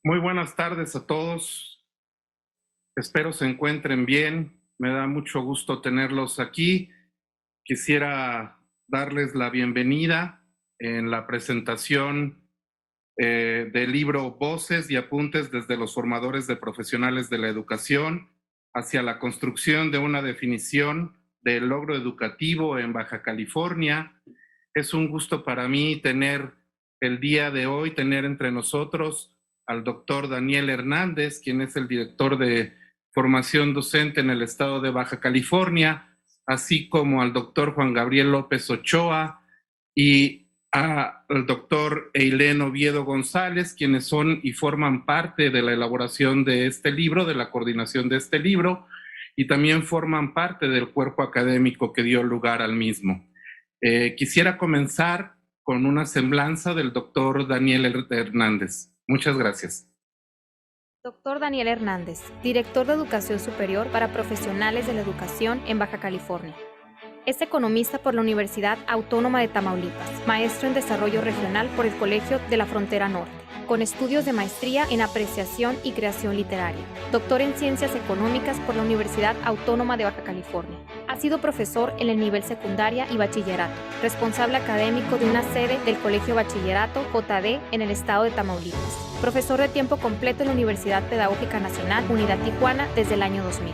Muy buenas tardes a todos. Espero se encuentren bien. Me da mucho gusto tenerlos aquí. Quisiera darles la bienvenida en la presentación del libro Voces y Apuntes desde los formadores de profesionales de la educación hacia la construcción de una definición del logro educativo en Baja California. Es un gusto para mí tener el día de hoy, tener entre nosotros al doctor Daniel Hernández, quien es el director de formación docente en el estado de Baja California, así como al doctor Juan Gabriel López Ochoa y al doctor Eilén Oviedo González, quienes son y forman parte de la elaboración de este libro, de la coordinación de este libro, y también forman parte del cuerpo académico que dio lugar al mismo. Quisiera comenzar con una semblanza del doctor Daniel Hernández. Muchas gracias. Doctor Daniel Hernández, director de Educación Superior para Profesionales de la Educación en Baja California. Es economista por la Universidad Autónoma de Tamaulipas, maestro en Desarrollo Regional por el Colegio de la Frontera Norte, con estudios de maestría en Apreciación y Creación Literaria, doctor en Ciencias Económicas por la Universidad Autónoma de Baja California. Ha sido profesor en el nivel secundaria y bachillerato, responsable académico de una sede del Colegio Bachillerato JD en el estado de Tamaulipas, profesor de tiempo completo en la Universidad Pedagógica Nacional, Unidad Tijuana, desde el año 2000.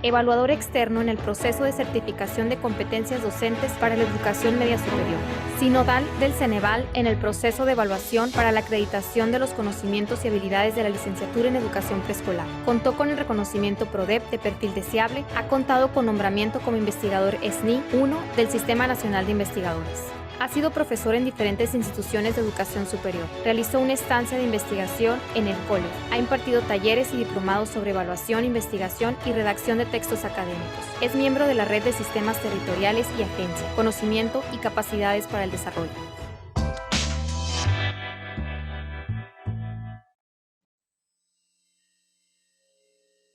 Evaluador externo en el proceso de certificación de competencias docentes para la educación media superior. Sinodal del Ceneval en el proceso de evaluación para la acreditación de los conocimientos y habilidades de la licenciatura en educación preescolar. Contó con el reconocimiento PRODEP de perfil deseable. Ha contado con nombramiento como investigador SNI 1 del Sistema Nacional de Investigadores. Ha sido profesor en diferentes instituciones de educación superior. Realizó una estancia de investigación en el COLEG. Ha impartido talleres y diplomados sobre evaluación, investigación y redacción de textos académicos. Es miembro de la Red de Sistemas Territoriales y Agencia, Conocimiento y Capacidades para el Desarrollo.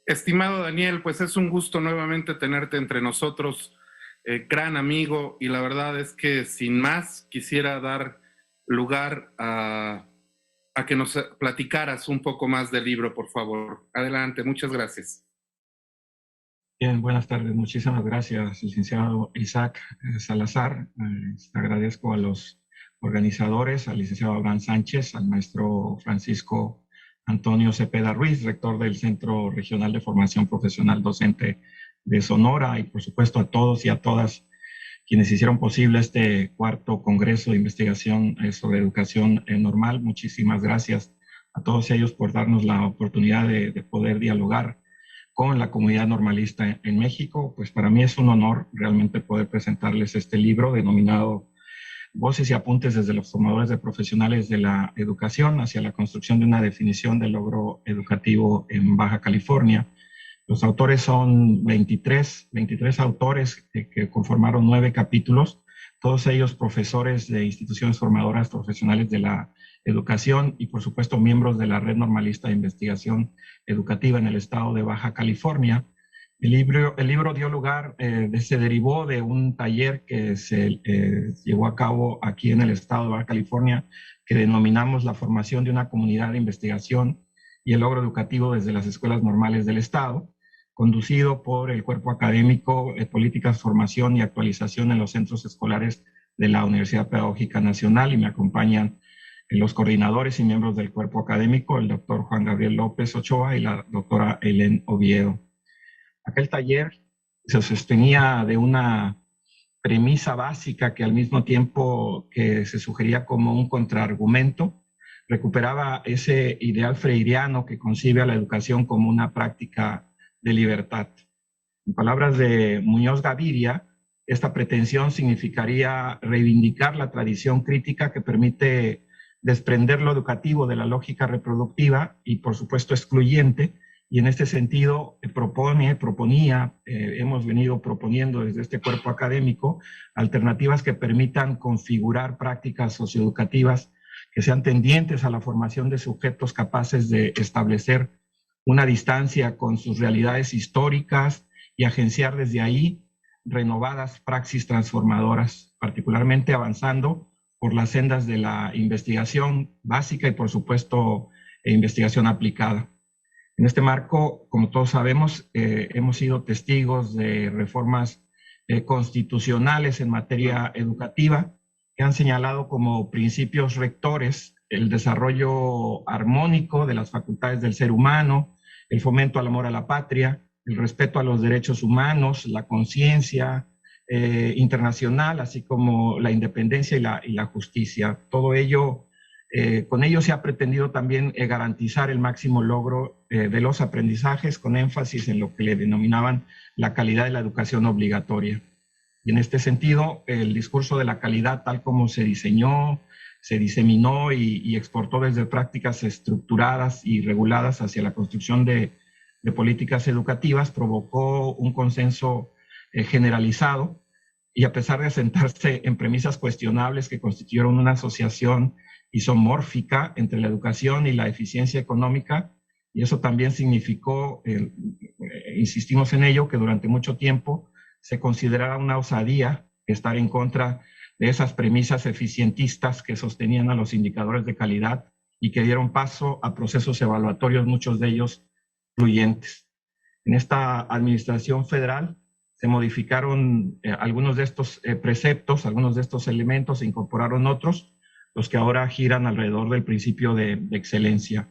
Estimado Daniel, pues es un gusto nuevamente tenerte entre nosotros, gran amigo, y la verdad es que sin más quisiera dar lugar a que nos platicaras un poco más del libro, por favor. Adelante, muchas gracias. Bien, buenas tardes. Muchísimas gracias, licenciado Isaac Salazar. Agradezco a los organizadores, al licenciado Abraham Sánchez, al maestro Francisco Antonio Cepeda Ruiz, rector del Centro Regional de Formación Profesional Docente de Sonora, y por supuesto a todos y a todas quienes hicieron posible este cuarto Congreso de Investigación sobre Educación Normal. Muchísimas gracias a todos ellos por darnos la oportunidad de poder dialogar con la comunidad normalista en México. Pues para mí es un honor realmente poder presentarles este libro denominado Voces y Apuntes desde los formadores de profesionales de la educación hacia la construcción de una definición del logro educativo en Baja California. Los autores son 23 autores que conformaron 9 capítulos, todos ellos profesores de instituciones formadoras profesionales de la educación y por supuesto miembros de la Red Normalista de Investigación Educativa en el estado de Baja California. El libro dio lugar, se derivó de un taller que se llevó a cabo aquí en el estado de Baja California, que denominamos la formación de una comunidad de investigación y el logro educativo desde las escuelas normales del estado, conducido por el Cuerpo Académico de Políticas, Formación y Actualización en los Centros Escolares de la Universidad Pedagógica Nacional, y me acompañan los coordinadores y miembros del cuerpo académico, el doctor Juan Gabriel López Ochoa y la doctora Eilén Oviedo. Aquel taller se sostenía de una premisa básica que al mismo tiempo que se sugería como un contraargumento, recuperaba ese ideal freiriano que concibe a la educación como una práctica de libertad. En palabras de Muñoz Gaviria, esta pretensión significaría reivindicar la tradición crítica que permite desprender lo educativo de la lógica reproductiva y, por supuesto, excluyente, y en este sentido hemos venido proponiendo desde este cuerpo académico alternativas que permitan configurar prácticas socioeducativas que sean tendientes a la formación de sujetos capaces de establecer una distancia con sus realidades históricas y agenciar desde ahí renovadas praxis transformadoras, particularmente avanzando por las sendas de la investigación básica y, por supuesto, e investigación aplicada. En este marco, como todos sabemos, hemos sido testigos de reformas constitucionales en materia educativa que han señalado como principios rectores el desarrollo armónico de las facultades del ser humano, el fomento al amor a la patria, el respeto a los derechos humanos, la conciencia internacional, así como la independencia y la justicia. Todo ello, con ello se ha pretendido también garantizar el máximo logro de los aprendizajes, con énfasis en lo que le denominaban la calidad de la educación obligatoria. Y en este sentido, el discurso de la calidad, tal como se diseñó, se diseminó y exportó desde prácticas estructuradas y reguladas hacia la construcción de políticas educativas, provocó un consenso generalizado, y a pesar de asentarse en premisas cuestionables que constituyeron una asociación isomórfica entre la educación y la eficiencia económica, y eso también significó, insistimos en ello, que durante mucho tiempo se consideraba una osadía estar en contra de esas premisas eficientistas que sostenían a los indicadores de calidad y que dieron paso a procesos evaluatorios, muchos de ellos excluyentes. En esta administración federal se modificaron algunos de estos preceptos, algunos de estos elementos, se incorporaron otros, los que ahora giran alrededor del principio de excelencia.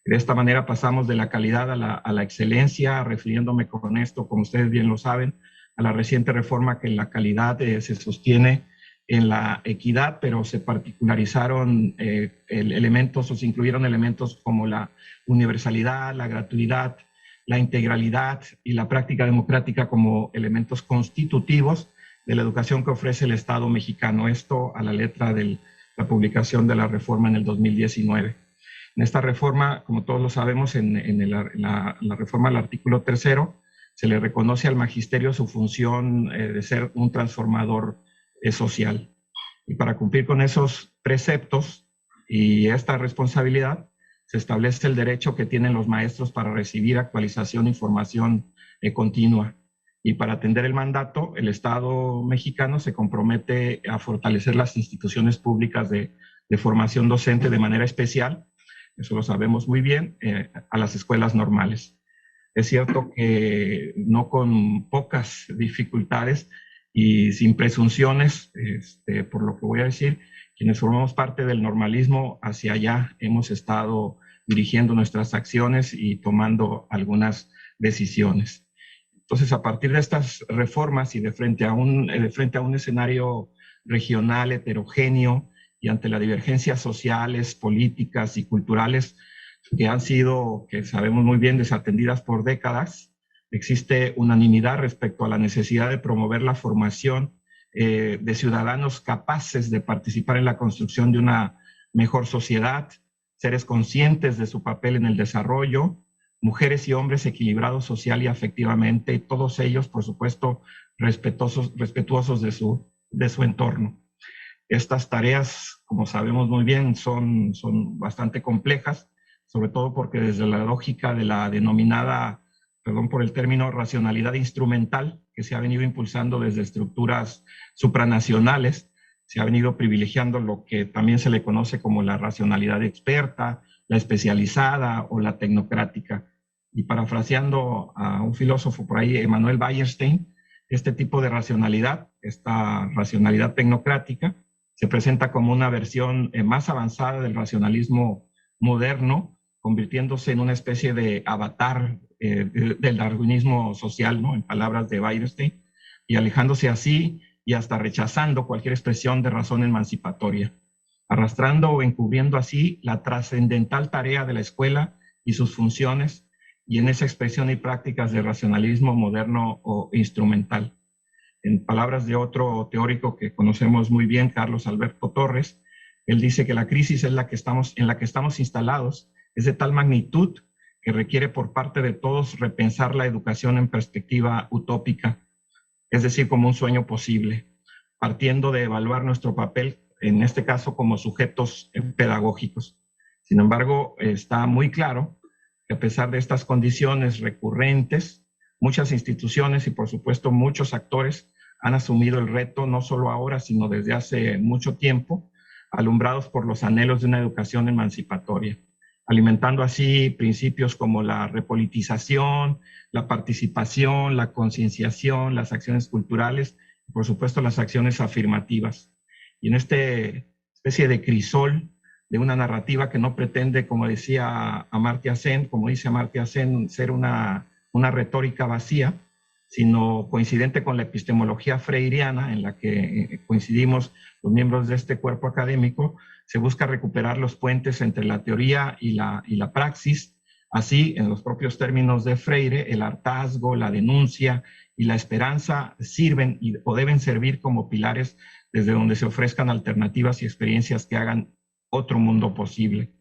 De esta manera pasamos de la calidad a la excelencia, refiriéndome con esto, como ustedes bien lo saben, a la reciente reforma que la calidad se sostiene en la equidad, pero se particularizaron elementos o se incluyeron elementos como la universalidad, la gratuidad, la integralidad y la práctica democrática como elementos constitutivos de la educación que ofrece el Estado mexicano. Esto a la letra de la publicación de la reforma en el 2019. En esta reforma, como todos lo sabemos, en la reforma al artículo 3º, se le reconoce al magisterio su función de ser un transformador social. Y para cumplir con esos preceptos y esta responsabilidad, se establece el derecho que tienen los maestros para recibir actualización y formación continua. Y para atender el mandato, el Estado mexicano se compromete a fortalecer las instituciones públicas de formación docente de manera especial, eso lo sabemos muy bien, a las escuelas normales. Es cierto que no con pocas dificultades y sin presunciones, por lo que voy a decir, quienes formamos parte del normalismo hacia allá hemos estado dirigiendo nuestras acciones y tomando algunas decisiones. Entonces, a partir de estas reformas y de frente a un escenario regional heterogéneo y ante las divergencias sociales, políticas y culturales que han sido, que sabemos muy bien, desatendidas por décadas, existe unanimidad respecto a la necesidad de promover la formación de ciudadanos capaces de participar en la construcción de una mejor sociedad, seres conscientes de su papel en el desarrollo, mujeres y hombres equilibrados social y afectivamente, y todos ellos, por supuesto, respetuosos de su entorno. Estas tareas, como sabemos muy bien, son bastante complejas, sobre todo porque desde la lógica de la denominada, perdón por el término, racionalidad instrumental, que se ha venido impulsando desde estructuras supranacionales, se ha venido privilegiando lo que también se le conoce como la racionalidad experta, la especializada o la tecnocrática. Y parafraseando a un filósofo por ahí, Emanuel Wallerstein, este tipo de racionalidad, esta racionalidad tecnocrática, se presenta como una versión más avanzada del racionalismo moderno, convirtiéndose en una especie de avatar del darwinismo social, ¿no?, en palabras de Wallerstein, y alejándose así y hasta rechazando cualquier expresión de razón emancipatoria, arrastrando o encubriendo así la trascendental tarea de la escuela y sus funciones, y en esa expresión y prácticas de racionalismo moderno o instrumental. En palabras de otro teórico que conocemos muy bien, Carlos Alberto Torres, él dice que la crisis en la que estamos instalados es de tal magnitud que requiere por parte de todos repensar la educación en perspectiva utópica, es decir, como un sueño posible, partiendo de evaluar nuestro papel, en este caso como sujetos pedagógicos. Sin embargo, está muy claro que a pesar de estas condiciones recurrentes, muchas instituciones y por supuesto muchos actores han asumido el reto no solo ahora, sino desde hace mucho tiempo, alumbrados por los anhelos de una educación emancipatoria. alimentando así principios como la repolitización, la participación, la concienciación, las acciones culturales y por supuesto las acciones afirmativas. Y en esta especie de crisol de una narrativa que no pretende, como decía Amartya Sen, como dice Amartya Sen, ser una retórica vacía, sino coincidente con la epistemología freiriana en la que coincidimos los miembros de este cuerpo académico, se busca recuperar los puentes entre la teoría y la praxis. Así, en los propios términos de Freire, el hartazgo, la denuncia y la esperanza sirven o deben servir como pilares desde donde se ofrezcan alternativas y experiencias que hagan otro mundo posible.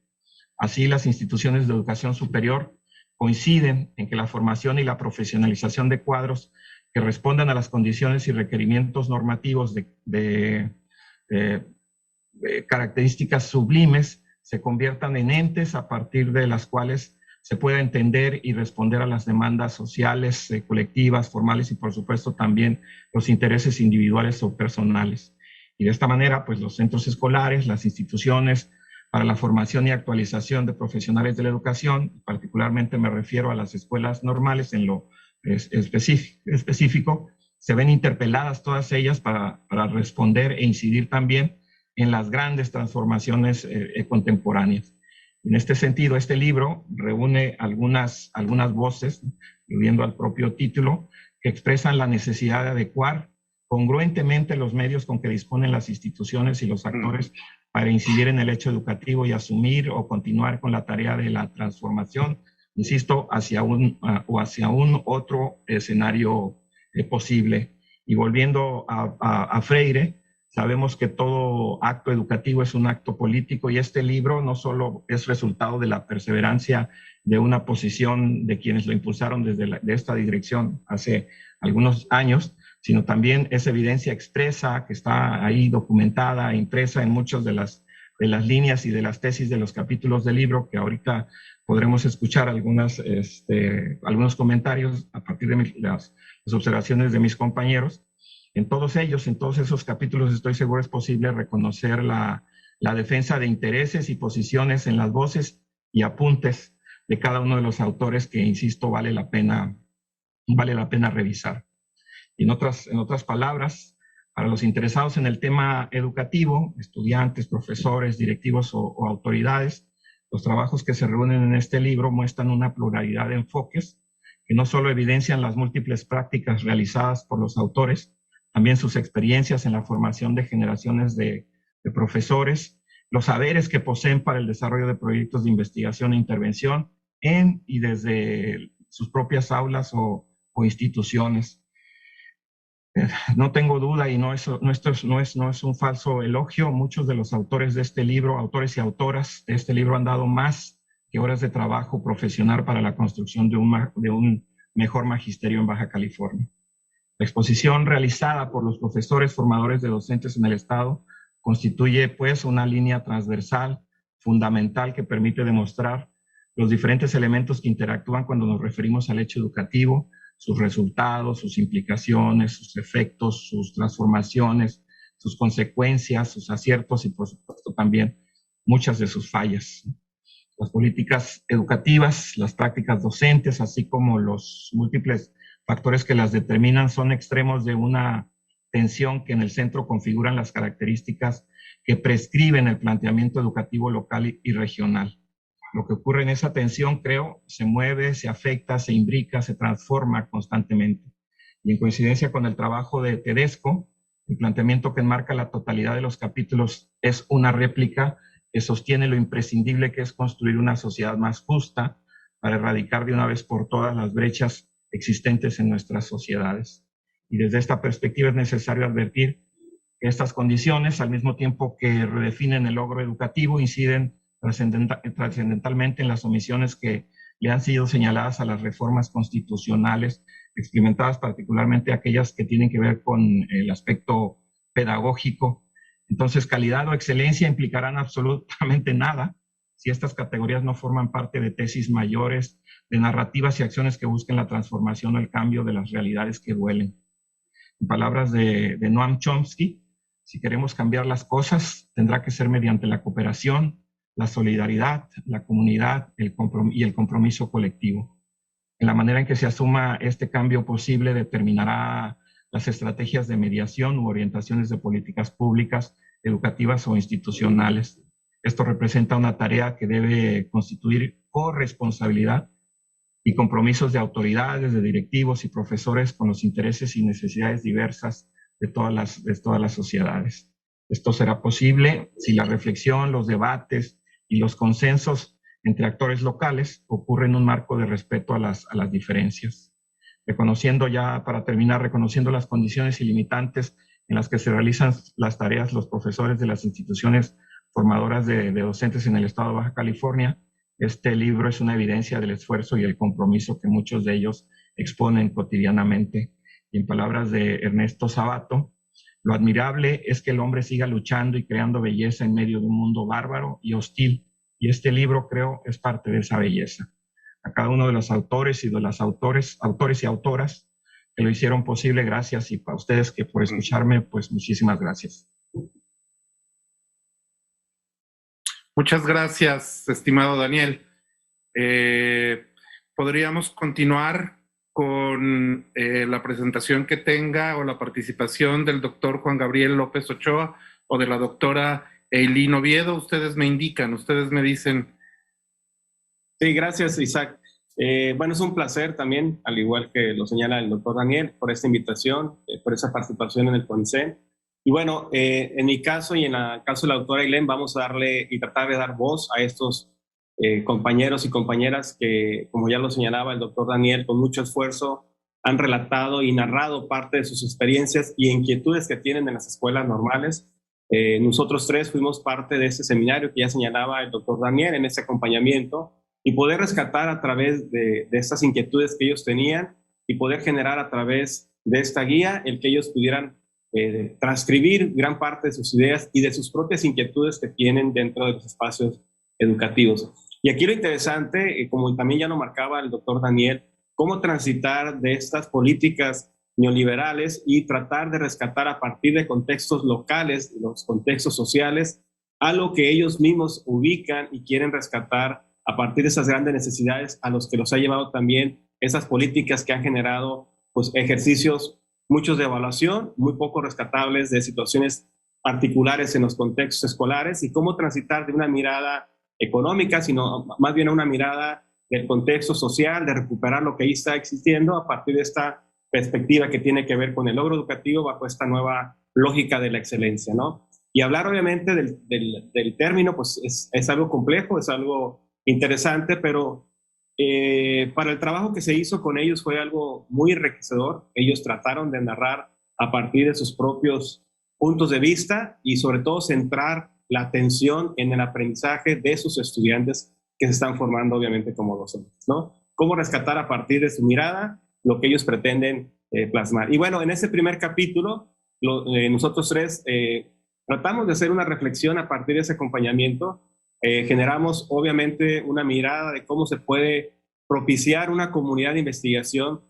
Así, las instituciones de educación superior coinciden en que la formación y la profesionalización de cuadros que respondan a las condiciones y requerimientos normativos de características sublimes se conviertan en entes a partir de las cuales se pueda entender y responder a las demandas sociales, colectivas, formales y por supuesto también los intereses individuales o personales. Y de esta manera, pues los centros escolares, las instituciones para la formación y actualización de profesionales de la educación, particularmente me refiero a las escuelas normales en lo específico, se ven interpeladas todas ellas para responder e incidir también en las grandes transformaciones contemporáneas. En este sentido, este libro reúne algunas voces, volviendo al propio título, que expresan la necesidad de adecuar congruentemente los medios con que disponen las instituciones y los actores para incidir en el hecho educativo y asumir o continuar con la tarea de la transformación, insisto, hacia un otro escenario posible. Y volviendo a Freire, sabemos que todo acto educativo es un acto político y este libro no solo es resultado de la perseverancia de una posición de quienes lo impulsaron desde esta dirección hace algunos años, sino también es evidencia expresa que está ahí documentada, impresa en muchas de las líneas y de las tesis de los capítulos del libro, que ahorita podremos escuchar algunos comentarios a partir de las observaciones de mis compañeros. En todos esos capítulos estoy seguro es posible reconocer la defensa de intereses y posiciones en las voces y apuntes de cada uno de los autores que, insisto, vale la pena revisar. Y en otras palabras, para los interesados en el tema educativo, estudiantes, profesores, directivos o autoridades, los trabajos que se reúnen en este libro muestran una pluralidad de enfoques que no solo evidencian las múltiples prácticas realizadas por los autores, también sus experiencias en la formación de generaciones de profesores, los saberes que poseen para el desarrollo de proyectos de investigación e intervención en y desde sus propias aulas o instituciones. No tengo duda, y esto no es un falso elogio, muchos de los autores de este libro, autores y autoras de este libro han dado más que horas de trabajo profesional para la construcción de un mejor magisterio en Baja California. La exposición realizada por los profesores formadores de docentes en el Estado constituye pues una línea transversal fundamental que permite demostrar los diferentes elementos que interactúan cuando nos referimos al hecho educativo, sus resultados, sus implicaciones, sus efectos, sus transformaciones, sus consecuencias, sus aciertos y por supuesto también muchas de sus fallas. Las políticas educativas, las prácticas docentes, así como los múltiples factores que las determinan son extremos de una tensión que en el centro configuran las características que prescriben el planteamiento educativo local y regional. Lo que ocurre en esa tensión, creo, se mueve, se afecta, se imbrica, se transforma constantemente. Y en coincidencia con el trabajo de Tedesco, el planteamiento que enmarca la totalidad de los capítulos es una réplica que sostiene lo imprescindible que es construir una sociedad más justa para erradicar de una vez por todas las brechas existentes en nuestras sociedades. Y desde esta perspectiva es necesario advertir que estas condiciones, al mismo tiempo que redefinen el logro educativo, inciden trascendentalmente en las omisiones que le han sido señaladas a las reformas constitucionales experimentadas, particularmente aquellas que tienen que ver con el aspecto pedagógico. Entonces, calidad o excelencia implicarán absolutamente nada si estas categorías no forman parte de tesis mayores, de narrativas y acciones que busquen la transformación o el cambio de las realidades que duelen. En palabras de Noam Chomsky, si queremos cambiar las cosas, tendrá que ser mediante la cooperación, la solidaridad, la comunidad y el compromiso colectivo. En la manera en que se asuma este cambio posible determinará las estrategias de mediación u orientaciones de políticas públicas, educativas o institucionales. Esto representa una tarea que debe constituir corresponsabilidad y compromisos de autoridades, de directivos y profesores con los intereses y necesidades diversas de todas las sociedades. Esto será posible si la reflexión, los debates y los consensos entre actores locales ocurren en un marco de respeto a las diferencias. Reconociendo ya, para terminar, reconociendo las condiciones y limitantes en las que se realizan las tareas los profesores de las instituciones formadoras de docentes en el estado de Baja California, este libro es una evidencia del esfuerzo y el compromiso que muchos de ellos exponen cotidianamente. Y en palabras de Ernesto Sabato, lo admirable es que el hombre siga luchando y creando belleza en medio de un mundo bárbaro y hostil. Y este libro, creo, es parte de esa belleza. A cada uno de los autores y de las autores y autoras que lo hicieron posible, gracias. Y para ustedes que por escucharme, pues muchísimas gracias. Muchas gracias, estimado Daniel. Podríamos continuar con la presentación que tenga o la participación del doctor Juan Gabriel López Ochoa o de la doctora Eileen Oviedo. Ustedes me indican, ustedes me dicen. Sí, gracias, Isaac. Bueno, es un placer también, al igual que lo señala el doctor Daniel, por esta invitación, por esa participación en el CONICET. Y bueno, en mi caso y en el caso de la doctora Eileen, vamos a darle y tratar de dar voz a estos compañeros y compañeras que, como ya lo señalaba el doctor Daniel, con mucho esfuerzo han relatado y narrado parte de sus experiencias y inquietudes que tienen en las escuelas normales. Nosotros tres fuimos parte de ese seminario que ya señalaba el doctor Daniel en ese acompañamiento y poder rescatar a través de estas inquietudes que ellos tenían y poder generar a través de esta guía el que ellos pudieran transcribir gran parte de sus ideas y de sus propias inquietudes que tienen dentro de los espacios educativos. Y aquí lo interesante, como también ya lo marcaba el doctor Daniel, cómo transitar de estas políticas neoliberales y tratar de rescatar a partir de contextos locales, los contextos sociales, algo que ellos mismos ubican y quieren rescatar a partir de esas grandes necesidades a los que los ha llevado también esas políticas que han generado pues, ejercicios, muchos de evaluación, muy poco rescatables de situaciones particulares en los contextos escolares y cómo transitar de una mirada económica, sino más bien a una mirada del contexto social, de recuperar lo que ahí está existiendo a partir de esta perspectiva que tiene que ver con el logro educativo bajo esta nueva lógica de la excelencia, ¿no? Y hablar obviamente del término, pues es algo complejo, es algo interesante, pero para el trabajo que se hizo con ellos fue algo muy enriquecedor. Ellos trataron de narrar a partir de sus propios puntos de vista y sobre todo centrar la atención en el aprendizaje de sus estudiantes que se están formando obviamente como docentes, ¿no? Cómo rescatar a partir de su mirada lo que ellos pretenden plasmar. Y bueno, en ese primer capítulo, nosotros tres tratamos de hacer una reflexión a partir de ese acompañamiento. Generamos obviamente una mirada de cómo se puede propiciar una comunidad de investigación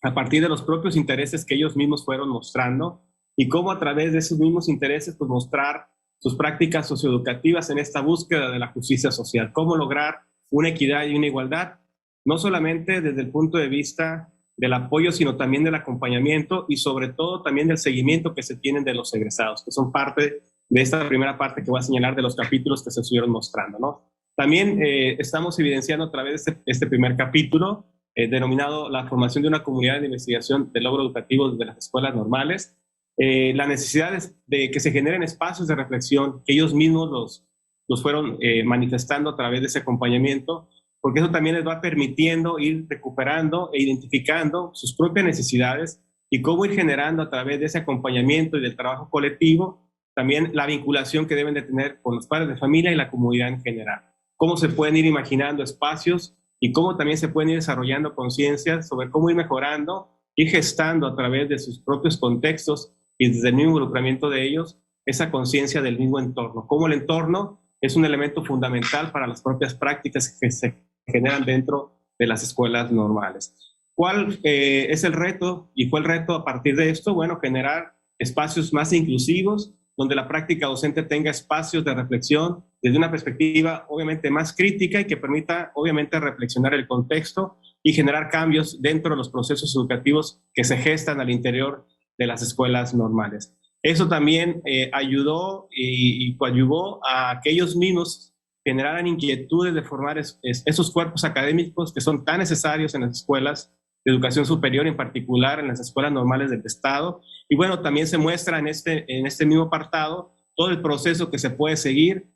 a partir de los propios intereses que ellos mismos fueron mostrando y cómo a través de esos mismos intereses pues mostrar sus prácticas socioeducativas en esta búsqueda de la justicia social, cómo lograr una equidad y una igualdad, no solamente desde el punto de vista del apoyo, sino también del acompañamiento y sobre todo también del seguimiento que se tienen de los egresados, que son parte de esta primera parte que voy a señalar de los capítulos que se estuvieron mostrando, ¿no? También estamos evidenciando a través de este primer capítulo, denominado la formación de una comunidad de investigación del logro educativo desde las escuelas normales, la necesidad de que se generen espacios de reflexión, que ellos mismos los fueron manifestando a través de ese acompañamiento, porque eso también les va permitiendo ir recuperando e identificando sus propias necesidades y cómo ir generando a través de ese acompañamiento y del trabajo colectivo también la vinculación que deben de tener con los padres de familia y la comunidad en general. Cómo se pueden ir imaginando espacios y cómo también se pueden ir desarrollando conciencias sobre cómo ir mejorando y gestando a través de sus propios contextos y desde el mismo involucramiento de ellos esa conciencia del mismo entorno. Cómo el entorno es un elemento fundamental para las propias prácticas que se generan dentro de las escuelas normales. ¿Cuál es el reto? ¿Y fue el reto a partir de esto? Bueno, generar espacios más inclusivos donde la práctica docente tenga espacios de reflexión desde una perspectiva obviamente más crítica y que permita obviamente reflexionar el contexto y generar cambios dentro de los procesos educativos que se gestan al interior de las escuelas normales. Eso también ayudó y coadyuvó a que ellos mismos generaran inquietudes de formar esos cuerpos académicos que son tan necesarios en las escuelas de educación superior, en particular en las escuelas normales del Estado. Y bueno, también se muestra en este mismo apartado todo el proceso que se puede seguir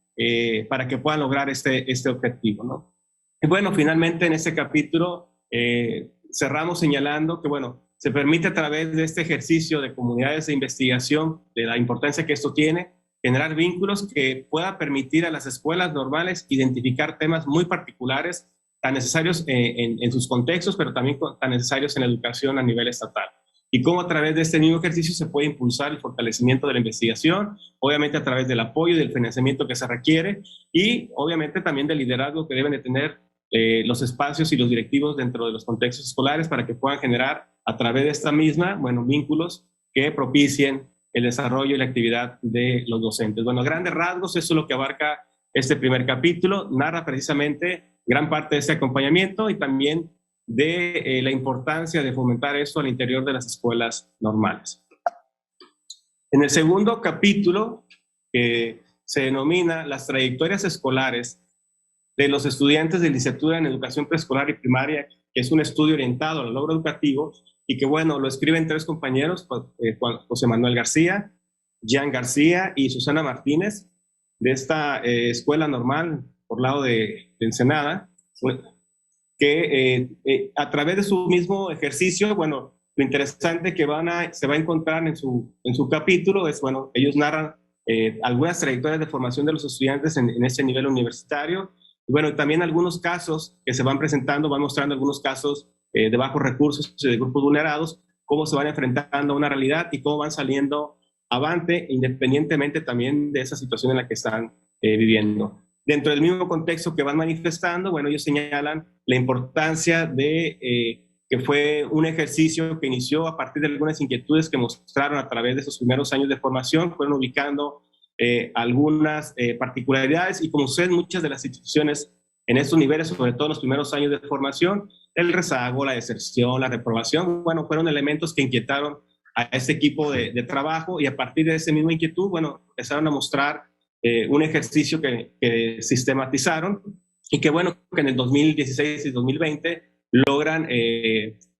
para que puedan lograr este objetivo, ¿no? Y bueno, finalmente en este capítulo cerramos señalando que, bueno, se permite a través de este ejercicio de comunidades de investigación, de la importancia que esto tiene, generar vínculos que pueda permitir a las escuelas normales identificar temas muy particulares, tan necesarios en sus contextos, pero también tan necesarios en la educación a nivel estatal. Y cómo a través de este mismo ejercicio se puede impulsar el fortalecimiento de la investigación, obviamente a través del apoyo y del financiamiento que se requiere, y obviamente también del liderazgo que deben de tener los espacios y los directivos dentro de los contextos escolares para que puedan generar a través de esta misma, bueno, vínculos que propicien el desarrollo y la actividad de los docentes. Bueno, a grandes rasgos, eso es lo que abarca este primer capítulo, narra precisamente gran parte de este acompañamiento y también de la importancia de fomentar esto al interior de las escuelas normales. En el segundo capítulo, que se denomina las trayectorias escolares de los estudiantes de licenciatura en educación preescolar y primaria, que es un estudio orientado al logro educativo y que, bueno, lo escriben tres compañeros, José Manuel García, Jean García y Susana Martínez, de esta escuela normal por lado de Ensenada, que a través de su mismo ejercicio, bueno, lo interesante que se va a encontrar en su capítulo es, bueno, ellos narran algunas trayectorias de formación de los estudiantes en ese nivel universitario. Y bueno, también algunos casos que se van presentando, van mostrando algunos casos de bajos recursos y de grupos vulnerados, cómo se van enfrentando a una realidad y cómo van saliendo avante, independientemente también de esa situación en la que están viviendo. Dentro del mismo contexto que van manifestando, bueno, ellos señalan la importancia de que fue un ejercicio que inició a partir de algunas inquietudes que mostraron a través de esos primeros años de formación, fueron ubicando algunas particularidades y como ustedes, muchas de las instituciones en estos niveles, sobre todo en los primeros años de formación, el rezago, la deserción, la reprobación, bueno, fueron elementos que inquietaron a este equipo de trabajo y a partir de esa misma inquietud, bueno, empezaron a mostrar un ejercicio que sistematizaron y que, bueno, que en el 2016 y 2020 logran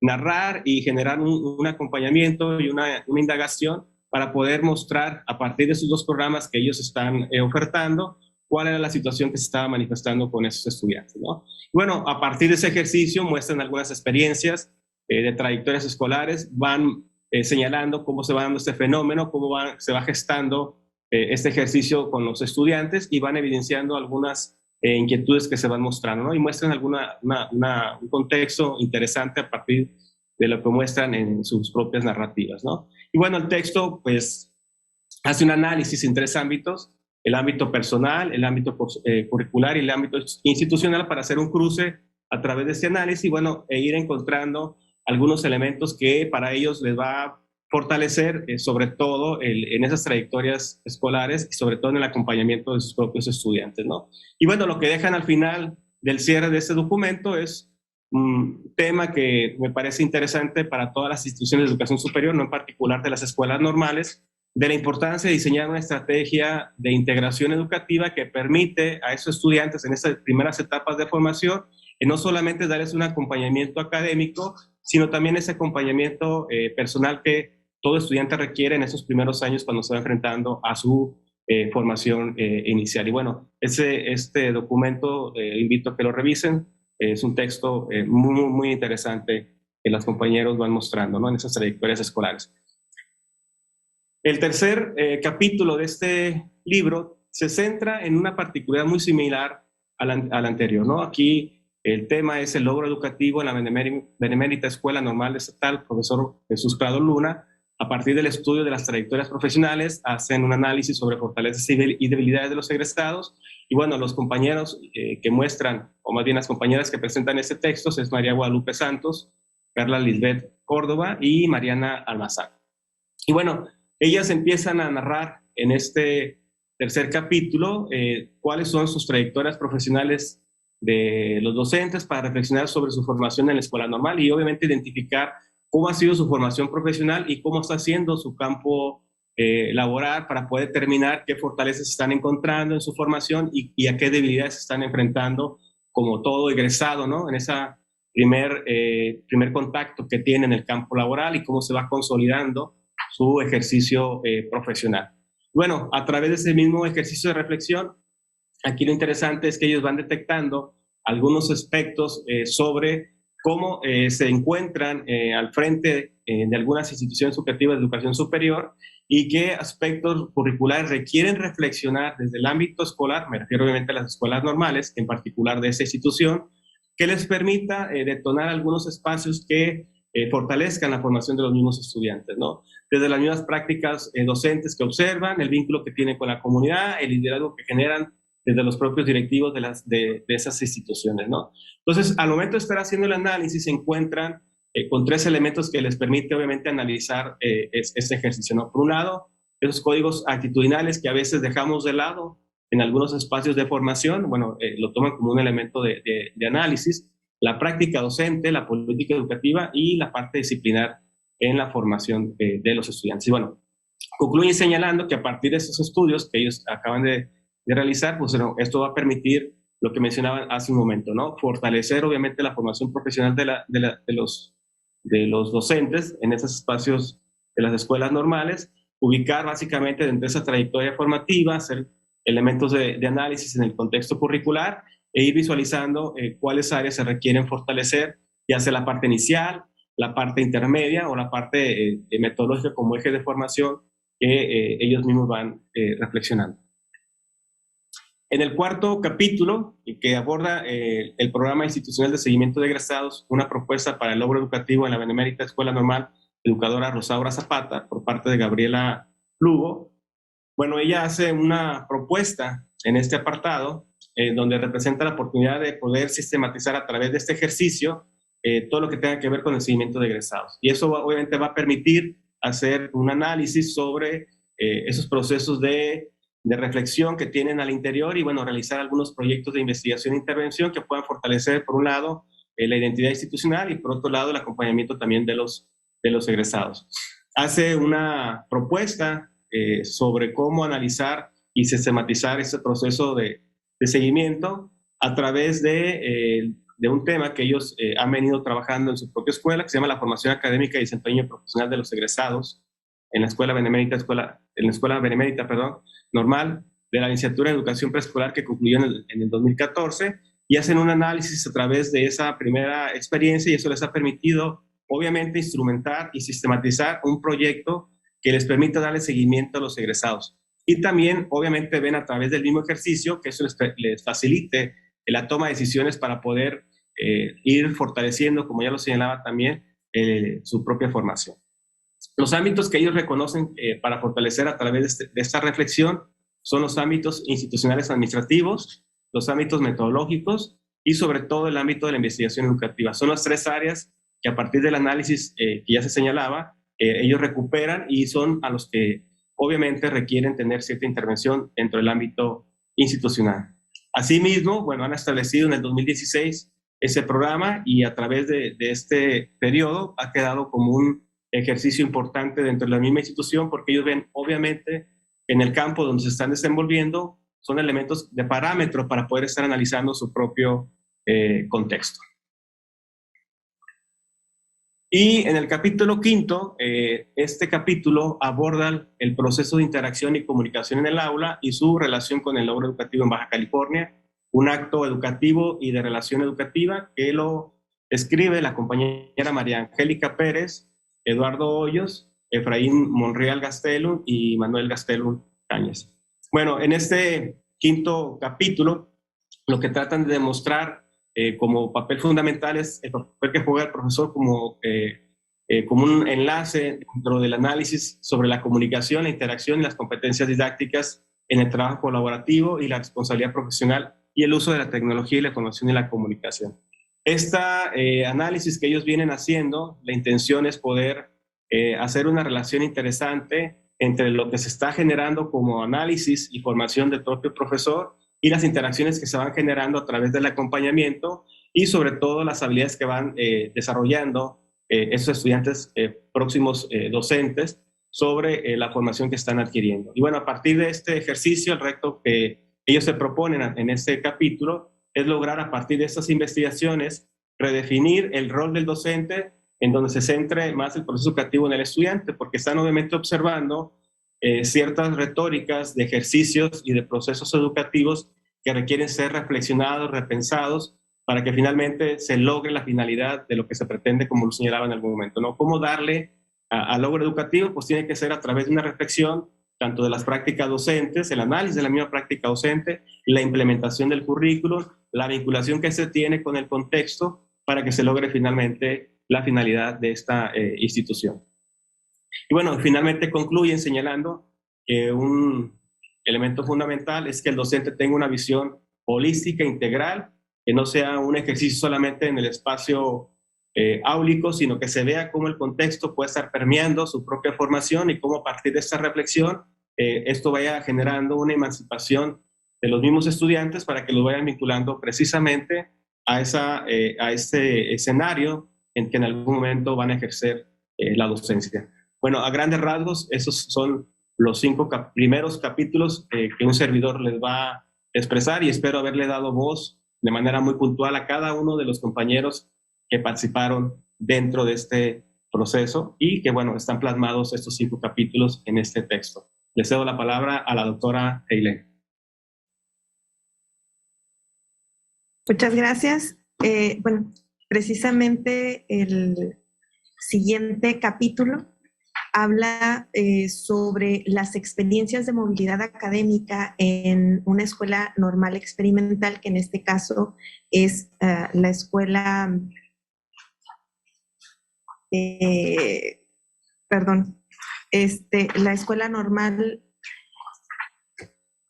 narrar y generar un acompañamiento y una indagación para poder mostrar a partir de esos dos programas que ellos están ofertando cuál era la situación que se estaba manifestando con esos estudiantes, ¿no? Bueno, a partir de ese ejercicio muestran algunas experiencias de trayectorias escolares, van señalando cómo se va dando este fenómeno, cómo se va gestando este ejercicio con los estudiantes y van evidenciando algunas inquietudes que se van mostrando, ¿no? Y muestran un contexto interesante a partir de lo que muestran en sus propias narrativas, ¿no? Y bueno, el texto pues hace un análisis en tres ámbitos, el ámbito personal, el ámbito curricular y el ámbito institucional para hacer un cruce a través de este análisis y bueno, ir encontrando algunos elementos que para ellos les va a fortalecer, sobre todo en esas trayectorias escolares y sobre todo en el acompañamiento de sus propios estudiantes, ¿no? Y bueno, lo que dejan al final del cierre de este documento es un tema que me parece interesante para todas las instituciones de educación superior, no en particular de las escuelas normales, de la importancia de diseñar una estrategia de integración educativa que permite a esos estudiantes en estas primeras etapas de formación no solamente darles un acompañamiento académico, sino también ese acompañamiento personal que todo estudiante requiere en esos primeros años cuando se va enfrentando a su formación inicial. Y bueno, este documento invito a que lo revisen. Es un texto muy, muy interesante que los compañeros van mostrando, ¿no? En esas trayectorias escolares. El tercer capítulo de este libro se centra en una particularidad muy similar a la anterior, ¿no? Aquí el tema es el logro educativo en la Benemérita Escuela Normal Estatal, profesor Jesús Prado Luna. A partir del estudio de las trayectorias profesionales, hacen un análisis sobre fortalezas y debilidades de los egresados. Y bueno, los compañeros que muestran, o más bien las compañeras que presentan este texto, es María Guadalupe Santos, Carla Lisbeth Córdoba y Mariana Almazán. Y bueno, ellas empiezan a narrar en este tercer capítulo cuáles son sus trayectorias profesionales de los docentes para reflexionar sobre su formación en la escuela normal y obviamente identificar cómo ha sido su formación profesional y cómo está siendo su campo laboral para poder determinar qué fortalezas están encontrando en su formación y a qué debilidades se están enfrentando como todo egresado, ¿no? En esa primer contacto que tiene en el campo laboral y cómo se va consolidando su ejercicio profesional. Bueno, a través de ese mismo ejercicio de reflexión, aquí lo interesante es que ellos van detectando algunos aspectos sobre cómo se encuentran al frente de algunas instituciones educativas de educación superior y qué aspectos curriculares requieren reflexionar desde el ámbito escolar, me refiero obviamente a las escuelas normales, en particular de esa institución, que les permita detonar algunos espacios que fortalezcan la formación de los mismos estudiantes, ¿no? Desde las mismas prácticas docentes que observan, el vínculo que tienen con la comunidad, el liderazgo que generan desde los propios directivos de esas instituciones, ¿no? Entonces, al momento de estar haciendo el análisis, se encuentran con 3 elementos que les permite, obviamente, analizar este ejercicio, ¿no? Por un lado, esos códigos actitudinales que a veces dejamos de lado en algunos espacios de formación, bueno, lo toman como un elemento de análisis, la práctica docente, la política educativa y la parte disciplinar en la formación de los estudiantes. Y bueno, concluyen señalando que a partir de esos estudios que ellos acaban de realizar, pues bueno, esto va a permitir lo que mencionaban hace un momento, ¿no? Fortalecer obviamente la formación profesional de los docentes en esos espacios de las escuelas normales, ubicar básicamente dentro de esa trayectoria formativa, hacer elementos de análisis en el contexto curricular e ir visualizando cuáles áreas se requieren fortalecer, ya sea la parte inicial, la parte intermedia o la parte metodológica como eje de formación que ellos mismos van reflexionando. En el cuarto capítulo, que aborda el programa institucional de seguimiento de egresados, una propuesta para el logro educativo en la Benemérita Escuela Normal Educadora Rosaura Zapata, por parte de Gabriela Lugo. Bueno, ella hace una propuesta en este apartado, donde representa la oportunidad de poder sistematizar a través de este ejercicio todo lo que tenga que ver con el seguimiento de egresados. Y eso obviamente va a permitir hacer un análisis sobre esos procesos de reflexión que tienen al interior y, bueno, realizar algunos proyectos de investigación e intervención que puedan fortalecer, por un lado, la identidad institucional y, por otro lado, el acompañamiento también de los egresados. Hace una propuesta sobre cómo analizar y sistematizar este proceso de seguimiento a través de un tema que ellos han venido trabajando en su propia escuela, que se llama la formación académica y desempeño profesional de los egresados en la Escuela Benemérita, Normal de la Licenciatura en Educación Preescolar que concluyó en el 2014 y hacen un análisis a través de esa primera experiencia y eso les ha permitido, obviamente, instrumentar y sistematizar un proyecto que les permita darle seguimiento a los egresados. Y también, obviamente, ven a través del mismo ejercicio que eso les facilite la toma de decisiones para poder ir fortaleciendo, como ya lo señalaba también, su propia formación. Los ámbitos que ellos reconocen para fortalecer a través de esta reflexión son los ámbitos institucionales administrativos, los ámbitos metodológicos y sobre todo el ámbito de la investigación educativa. Son las 3 áreas que a partir del análisis que ya se señalaba, ellos recuperan y son a los que obviamente requieren tener cierta intervención dentro del ámbito institucional. Asimismo, bueno, han establecido en el 2016 ese programa y a través de este periodo ha quedado como un ejercicio importante dentro de la misma institución porque ellos ven, obviamente, en el campo donde se están desenvolviendo, son elementos de parámetro para poder estar analizando su propio contexto. Y en el capítulo 5, este capítulo aborda el proceso de interacción y comunicación en el aula y su relación con el logro educativo en Baja California, un acto educativo y de relación educativa que lo escribe la compañera María Angélica Pérez, Eduardo Hoyos, Efraín Monreal Gastelum y Manuel Gastelum Cañas. Bueno, en este 5 capítulo, lo que tratan de demostrar como papel fundamental es el papel que juega el profesor como un enlace dentro del análisis sobre la comunicación, la interacción y las competencias didácticas en el trabajo colaborativo y la responsabilidad profesional y el uso de la tecnología y la información y la comunicación. Este análisis que ellos vienen haciendo, la intención es poder hacer una relación interesante entre lo que se está generando como análisis y formación del propio profesor y las interacciones que se van generando a través del acompañamiento y sobre todo las habilidades que van desarrollando esos estudiantes próximos docentes sobre la formación que están adquiriendo. Y bueno, a partir de este ejercicio, el reto que ellos se proponen en este capítulo es lograr a partir de estas investigaciones redefinir el rol del docente en donde se centre más el proceso educativo en el estudiante, porque están obviamente observando ciertas retóricas de ejercicios y de procesos educativos que requieren ser reflexionados, repensados, para que finalmente se logre la finalidad de lo que se pretende, como lo señalaba en algún momento, ¿no? ¿Cómo darle al logro educativo? Pues tiene que ser a través de una reflexión, tanto de las prácticas docentes, el análisis de la misma práctica docente, la implementación del currículum, la vinculación que se tiene con el contexto, para que se logre finalmente la finalidad de esta institución. Y bueno, finalmente concluyen señalando que un elemento fundamental es que el docente tenga una visión holística, integral, que no sea un ejercicio solamente en el espacio áulico, sino que se vea cómo el contexto puede estar permeando su propia formación y cómo a partir de esta reflexión esto vaya generando una emancipación de los mismos estudiantes para que los vayan vinculando precisamente a este escenario en que en algún momento van a ejercer la docencia. Bueno, a grandes rasgos, esos son los 5 primeros capítulos que un servidor les va a expresar y espero haberle dado voz de manera muy puntual a cada uno de los compañeros que participaron dentro de este proceso y que, bueno, están plasmados estos 5 capítulos en este texto. Le cedo la palabra a la doctora Eileen. Muchas gracias. Bueno, precisamente el siguiente capítulo habla sobre las experiencias de movilidad académica en una escuela normal experimental, que en este caso es la escuela, la escuela normal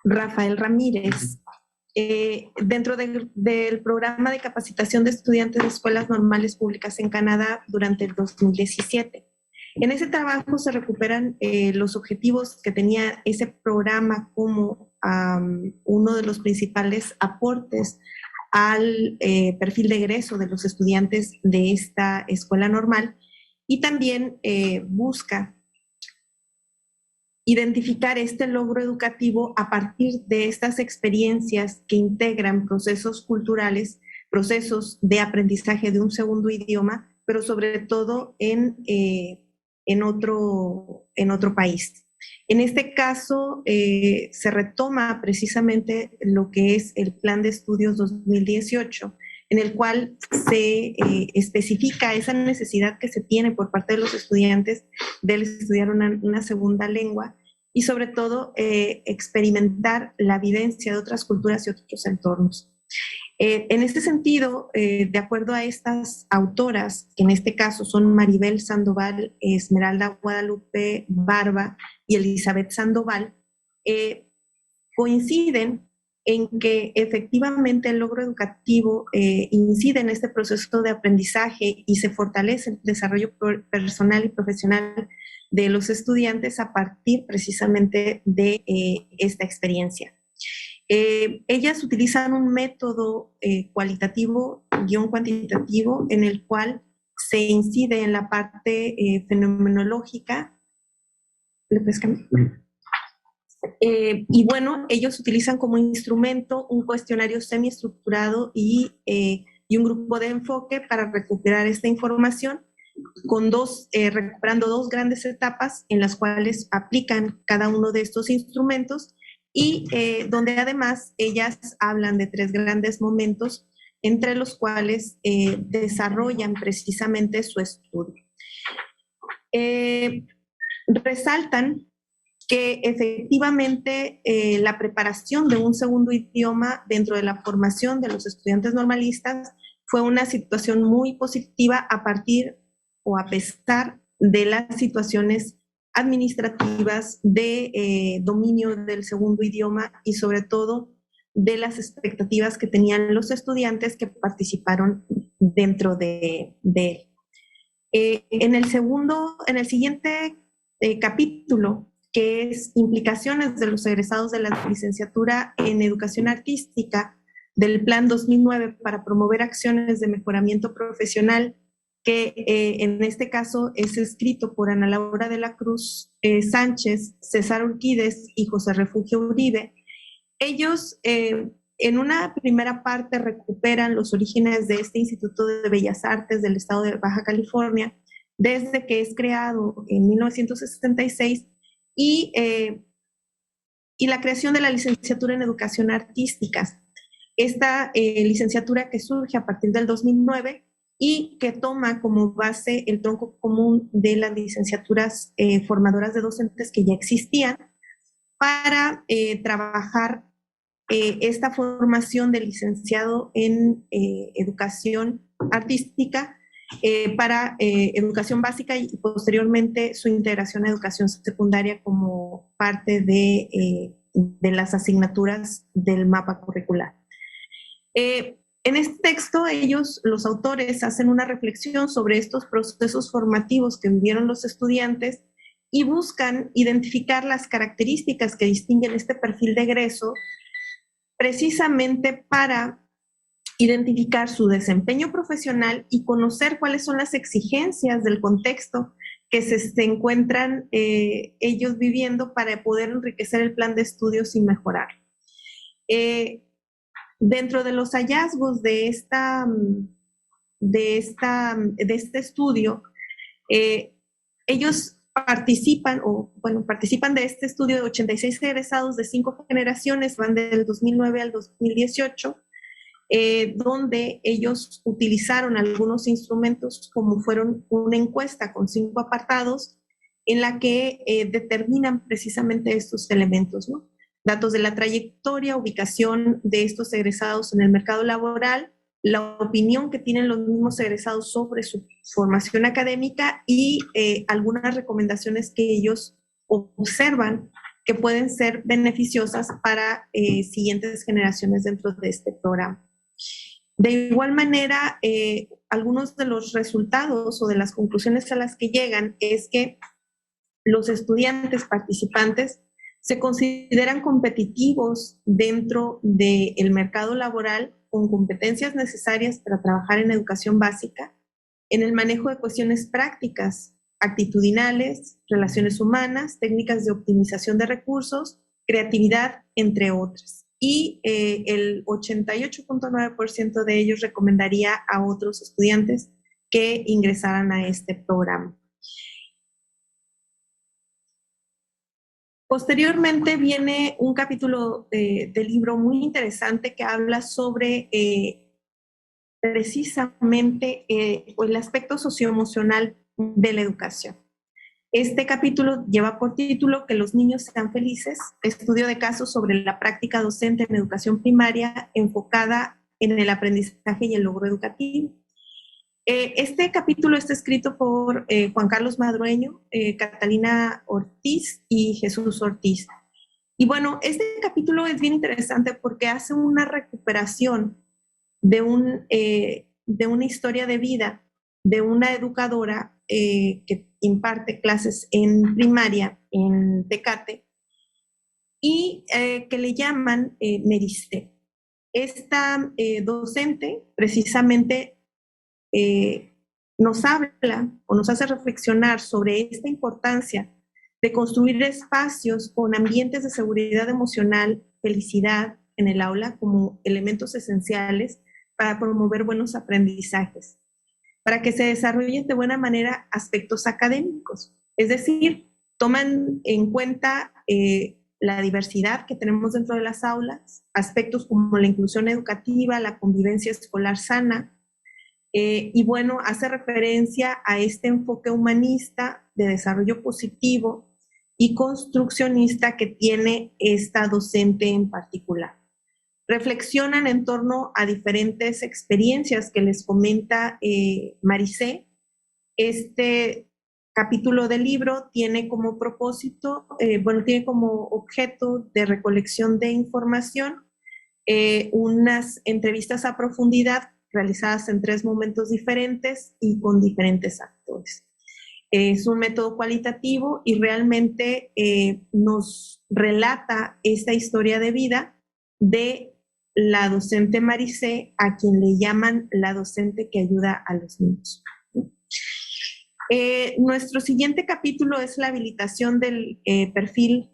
Rafael Ramírez. Dentro del programa de capacitación de estudiantes de escuelas normales públicas en Canadá durante el 2017. En ese trabajo se recuperan los objetivos que tenía ese programa como uno de los principales aportes al perfil de egreso de los estudiantes de esta escuela normal y también busca identificar este logro educativo a partir de estas experiencias que integran procesos culturales, procesos de aprendizaje de un segundo idioma, pero sobre todo en otro país. En este caso, se retoma precisamente lo que es el Plan de Estudios 2018, en el cual se especifica esa necesidad que se tiene por parte de los estudiantes de estudiar una segunda lengua y sobre todo experimentar la vivencia de otras culturas y otros entornos. En este sentido, de acuerdo a estas autoras, que en este caso son Maribel Sandoval, Esmeralda Guadalupe Barba y Elizabeth Sandoval, coinciden en que efectivamente el logro educativo incide en este proceso de aprendizaje y se fortalece el desarrollo personal y profesional de los estudiantes a partir precisamente de esta experiencia. Ellas utilizan un método cualitativo guión cuantitativo en el cual se incide en la parte fenomenológica. ¿Le puedes cambiar? Y bueno, ellos utilizan como instrumento un cuestionario semiestructurado y un grupo de enfoque para recuperar esta información, con recuperando 2 grandes etapas en las cuales aplican cada uno de estos instrumentos y donde además ellas hablan de 3 grandes momentos entre los cuales desarrollan precisamente su estudio. Resaltan que efectivamente la preparación de un segundo idioma dentro de la formación de los estudiantes normalistas fue una situación muy positiva a partir o a pesar de las situaciones administrativas de dominio del segundo idioma y sobre todo de las expectativas que tenían los estudiantes que participaron dentro de él. En el siguiente capítulo que es implicaciones de los egresados de la licenciatura en educación artística del Plan 2009 para promover acciones de mejoramiento profesional, que en este caso es escrito por Ana Laura de la Cruz Sánchez, César Urquídez y José Refugio Uribe. Ellos en una primera parte recuperan los orígenes de este Instituto de Bellas Artes del estado de Baja California, desde que es creado en 1966, y la creación de la licenciatura en educación artística. Esta licenciatura que surge a partir del 2009 y que toma como base el tronco común de las licenciaturas formadoras de docentes que ya existían para trabajar esta formación de licenciado en educación artística para educación básica y posteriormente su integración a educación secundaria como parte de las asignaturas del mapa curricular. En este texto ellos, los autores, hacen una reflexión sobre estos procesos formativos que vivieron los estudiantes y buscan identificar las características que distinguen este perfil de egreso precisamente para identificar su desempeño profesional y conocer cuáles son las exigencias del contexto que se encuentran ellos viviendo para poder enriquecer el plan de estudios y mejorar. Dentro de los hallazgos de este estudio, ellos participan de este estudio de 86 egresados de 5 generaciones, van del 2009 al 2018, donde ellos utilizaron algunos instrumentos como fueron una encuesta con 5 apartados en la que determinan precisamente estos elementos, ¿no? Datos de la trayectoria, ubicación de estos egresados en el mercado laboral, la opinión que tienen los mismos egresados sobre su formación académica y algunas recomendaciones que ellos observan que pueden ser beneficiosas para siguientes generaciones dentro de este programa. De igual manera, algunos de los resultados o de las conclusiones a las que llegan es que los estudiantes participantes se consideran competitivos dentro del mercado laboral con competencias necesarias para trabajar en educación básica, en el manejo de cuestiones prácticas, actitudinales, relaciones humanas, técnicas de optimización de recursos, creatividad, entre otras. Y el 88.9% de ellos recomendaría a otros estudiantes que ingresaran a este programa. Posteriormente viene un capítulo del libro muy interesante que habla sobre precisamente el aspecto socioemocional de la educación. Este capítulo lleva por título Que los niños sean felices, estudio de casos sobre la práctica docente en educación primaria enfocada en el aprendizaje y el logro educativo. Este capítulo está escrito por Juan Carlos Madrueño, Catalina Ortiz y Jesús Ortiz. Y bueno, este capítulo es bien interesante porque hace una recuperación de una historia de vida de una educadora que imparte clases en primaria en Tecate y que le llaman Meriste. Esta docente precisamente nos habla o nos hace reflexionar sobre esta importancia de construir espacios con ambientes de seguridad emocional, felicidad en el aula como elementos esenciales para promover buenos aprendizajes, para que se desarrollen de buena manera aspectos académicos. Es decir, toman en cuenta la diversidad que tenemos dentro de las aulas, aspectos como la inclusión educativa, la convivencia escolar sana, y bueno, hace referencia a este enfoque humanista de desarrollo positivo y construccionista que tiene esta docente en particular. Reflexionan en torno a diferentes experiencias que les comenta Maricé. Este capítulo del libro tiene como propósito, tiene como objeto de recolección de información unas entrevistas a profundidad realizadas en 3 momentos diferentes y con diferentes actores. Es un método cualitativo y realmente nos relata esta historia de vida de la docente Maricé, a quien le llaman la docente que ayuda a los niños. Nuestro siguiente capítulo es la habilitación del perfil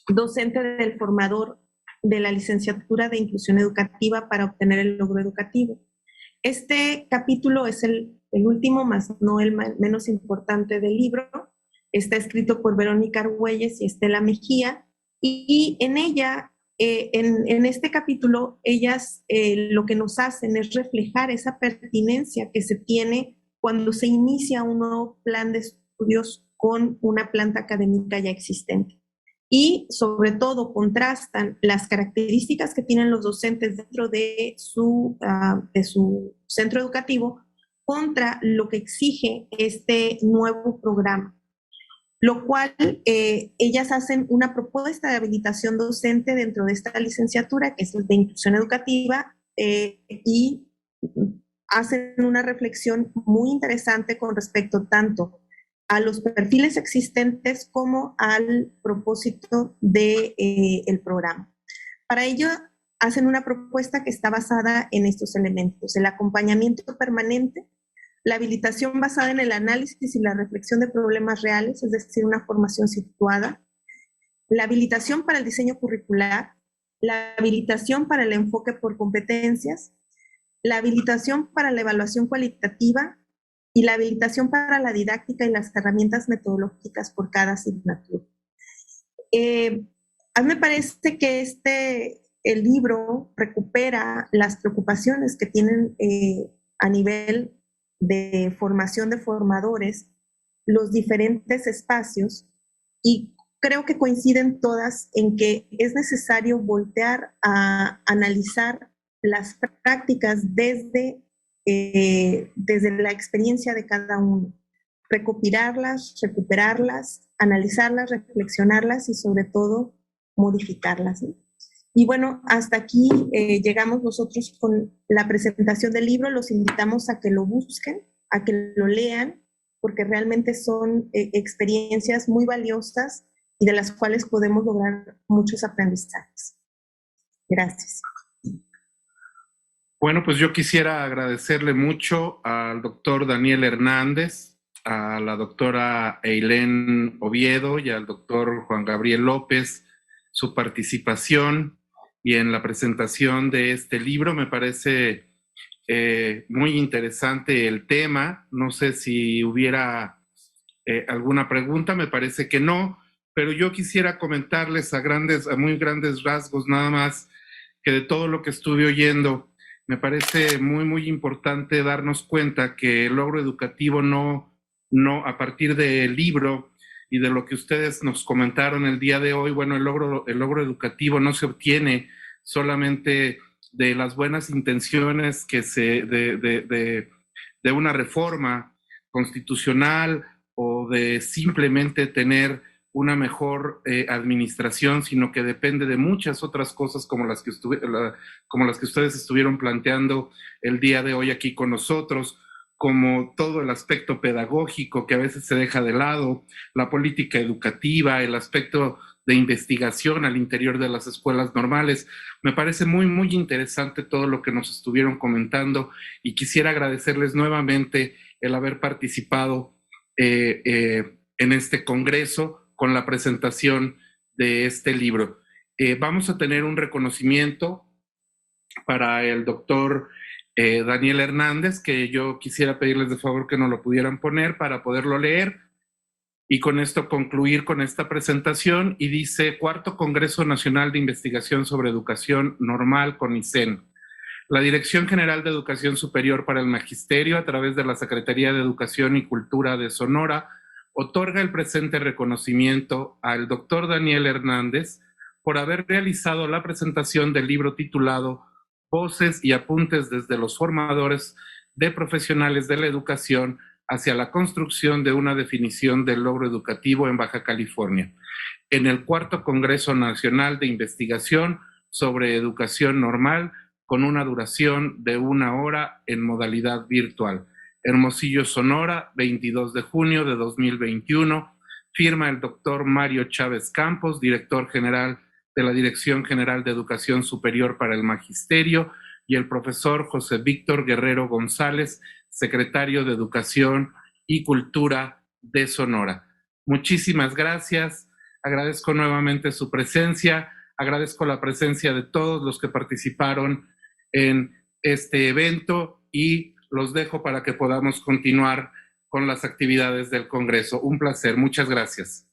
docente del formador de la licenciatura de inclusión educativa para obtener el logro educativo. Este capítulo es el último, más no el menos importante del libro. Está escrito por Verónica Argüelles y Estela Mejía, y en ella, en este capítulo, ellas lo que nos hacen es reflejar esa pertinencia que se tiene cuando se inicia un nuevo plan de estudios con una planta académica ya existente. Y sobre todo contrastan las características que tienen los docentes dentro de su centro educativo contra lo que exige este nuevo programa, lo cual ellas hacen una propuesta de habilitación docente dentro de esta licenciatura, que es de inclusión educativa, y hacen una reflexión muy interesante con respecto tanto a los perfiles existentes como al propósito del programa. Para ello, hacen una propuesta que está basada en estos elementos: el acompañamiento permanente, la habilitación basada en el análisis y la reflexión de problemas reales, es decir, una formación situada, la habilitación para el diseño curricular, la habilitación para el enfoque por competencias, la habilitación para la evaluación cualitativa y la habilitación para la didáctica y las herramientas metodológicas por cada asignatura. A mí me parece que el libro recupera las preocupaciones que tienen a nivel de formación de formadores los diferentes espacios, y creo que coinciden todas en que es necesario voltear a analizar las prácticas desde la experiencia de cada uno, recopilarlas, recuperarlas, analizarlas, reflexionarlas y sobre todo modificarlas, ¿no? Y bueno, hasta aquí llegamos nosotros con la presentación del libro. Los invitamos a que lo busquen, a que lo lean, porque realmente son experiencias muy valiosas y de las cuales podemos lograr muchos aprendizajes. Gracias. Bueno, pues yo quisiera agradecerle mucho al doctor Daniel Hernández, a la doctora Eileen Oviedo y al doctor Juan Gabriel López su participación y en la presentación de este libro. Me parece muy interesante el tema. No sé si hubiera alguna pregunta, me parece que no, pero yo quisiera comentarles a muy grandes rasgos nada más, que de todo lo que estuve oyendo, me parece muy, muy importante darnos cuenta que el logro educativo no a partir del libro y de lo que ustedes nos comentaron el día de hoy, bueno, el logro educativo no se obtiene solamente de las buenas intenciones de una reforma constitucional o de simplemente tener una mejor administración, sino que depende de muchas otras cosas como las que ustedes estuvieron planteando el día de hoy aquí con nosotros, como todo el aspecto pedagógico que a veces se deja de lado, la política educativa, el aspecto de investigación al interior de las escuelas normales. Me parece muy, muy interesante todo lo que nos estuvieron comentando y quisiera agradecerles nuevamente el haber participado en este congreso con la presentación de este libro. Vamos a tener un reconocimiento para el doctor Daniel Hernández, que yo quisiera pedirles de favor que nos lo pudieran poner para poderlo leer y con esto concluir con esta presentación. Y dice: Cuarto Congreso Nacional de Investigación sobre Educación Normal, CONICEN. La Dirección General de Educación Superior para el Magisterio, a través de la Secretaría de Educación y Cultura de Sonora, otorga el presente reconocimiento al doctor Daniel Hernández por haber realizado la presentación del libro titulado Voces y apuntes desde los formadores de profesionales de la educación hacia la construcción de una definición del logro educativo en Baja California, en el Cuarto Congreso Nacional de Investigación sobre Educación Normal, con una duración de 1 hora en modalidad virtual. Hermosillo, Sonora, 22 de junio de 2021. Firma el doctor Mario Chávez Campos, director general de la Dirección General de Educación Superior para el Magisterio, y el profesor José Víctor Guerrero González, secretario de Educación y Cultura de Sonora. Muchísimas gracias. Agradezco nuevamente su presencia. Agradezco la presencia de todos los que participaron en este evento y los dejo para que podamos continuar con las actividades del Congreso. Un placer. Muchas gracias.